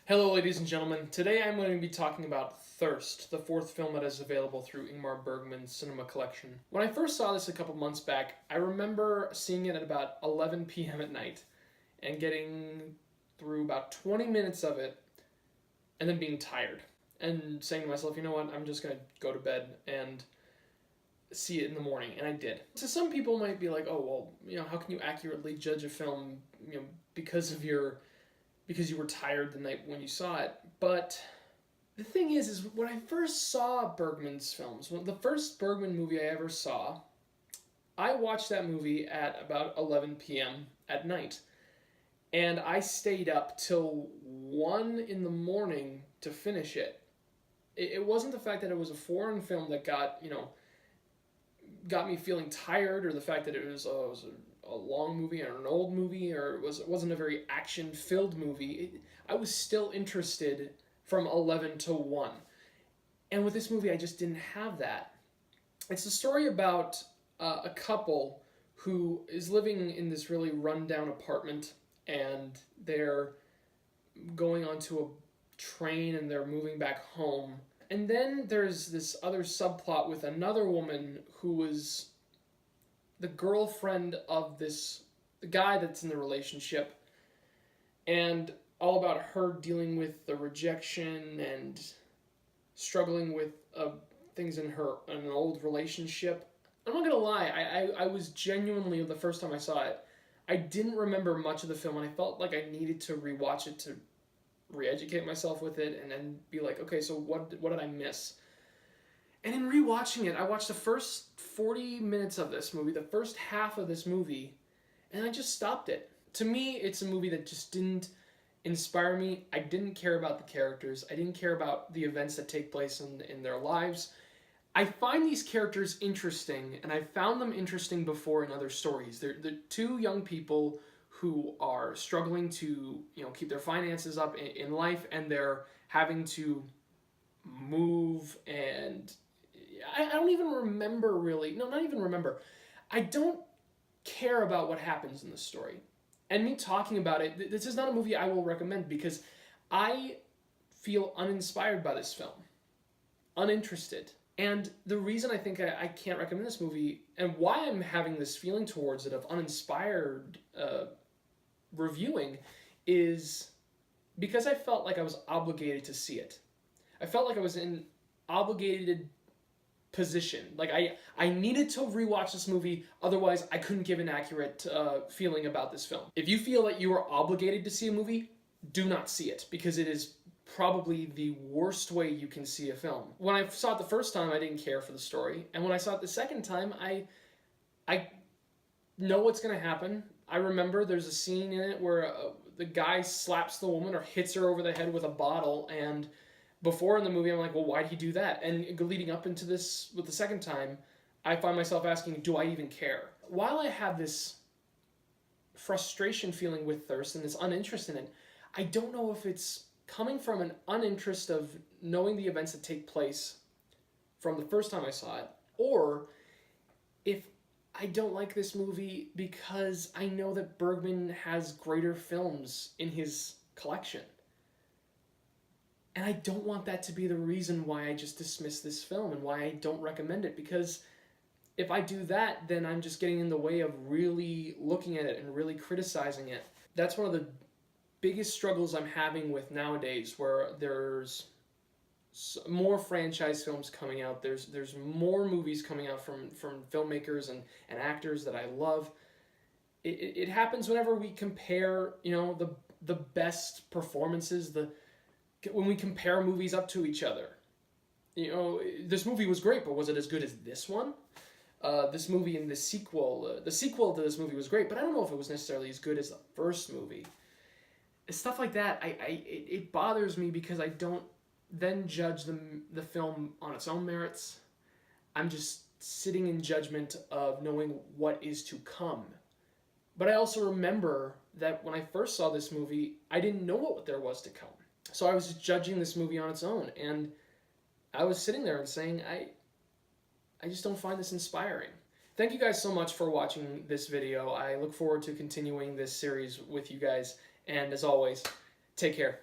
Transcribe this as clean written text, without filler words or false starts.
Hello, ladies and gentlemen. Today I'm going to be talking about Thirst, the fourth film that is available through Ingmar Bergman's cinema collection. When I first saw this a couple months back, I remember seeing it at about 11 p.m. at night and getting through about 20 minutes of it and then being tired and saying to myself, you know what, I'm just going to go to bed and see it in the morning, and I did. So some people might be like, oh, well, how can you accurately judge a film, because you were tired the night when you saw it. But the thing is when I first saw Bergman's films, the first Bergman movie I ever saw, I watched that movie at about 11 p.m. at night. And I stayed up till 1 in the morning to finish it. It wasn't the fact that it was a foreign film that got me feeling tired, or the fact that it was a long movie or an old movie, or it wasn't a very action-filled movie. I was still interested from 11 to 1. And with this movie, I just didn't have that. It's a story about a couple who is living in this really run-down apartment, and they're going onto a train and they're moving back home. And then there's this other subplot with another woman who was the girlfriend of the guy that's in the relationship, and all about her dealing with the rejection and struggling with things in an old relationship. I'm not gonna lie, I was genuinely, the first time I saw it, I didn't remember much of the film, and I felt like I needed to rewatch it to re-educate myself with it, and then be like, okay, so what did I miss? And in rewatching it, I watched the first 40 minutes of this movie, the first half of this movie, and I just stopped it. To me, it's a movie that just didn't inspire me. I didn't care about the characters. I didn't care about the events that take place in their lives. I find these characters interesting, and I've found them interesting before in other stories. They're two young people who are struggling to keep their finances up in life, and they're having to move, and I don't even remember really. No, not even remember. I don't care about what happens in the story. And me talking about it, this is not a movie I will recommend because I feel uninspired by this film. Uninterested. And the reason I think I can't recommend this movie, and why I'm having this feeling towards it of uninspired reviewing, is because I felt like I was obligated to see it. I felt like I was in obligated position. Like I needed to rewatch this movie, otherwise I couldn't give an accurate feeling about this film. If you feel that you are obligated to see a movie, do not see it, because it is probably the worst way you can see a film. When I saw it the first time, I didn't care for the story, and when I saw it the second time, I know what's going to happen. I remember there's a scene in it where the guy slaps the woman or hits her over the head with a bottle, and before in the movie I'm like, well, why'd he do that? And leading up into this with the second time, I find myself asking, do I even care? While I have this frustration feeling with Thirst and this uninterest in it, I don't know if it's coming from an uninterest of knowing the events that take place from the first time I saw it, or if I don't like this movie because I know that Bergman has greater films in his collection. And I don't want that to be the reason why I just dismiss this film and why I don't recommend it, because if I do that, then I'm just getting in the way of really looking at it and really criticizing it. That's one of the biggest struggles I'm having with nowadays, where there's more franchise films coming out. There's more movies coming out from filmmakers and actors that I love. It happens whenever we compare, the best performances, when we compare movies up to each other. This movie was great, but was it as good as this one? This movie and the sequel to this movie was great, but I don't know if it was necessarily as good as the first movie. Stuff like that, it bothers me because I don't then judge the film on its own merits. I'm just sitting in judgment of knowing what is to come. But I also remember that when I first saw this movie, I didn't know what there was to come. So I was just judging this movie on its own, and I was sitting there and saying, I just don't find this inspiring. Thank you guys so much for watching this video. I look forward to continuing this series with you guys, and as always, take care.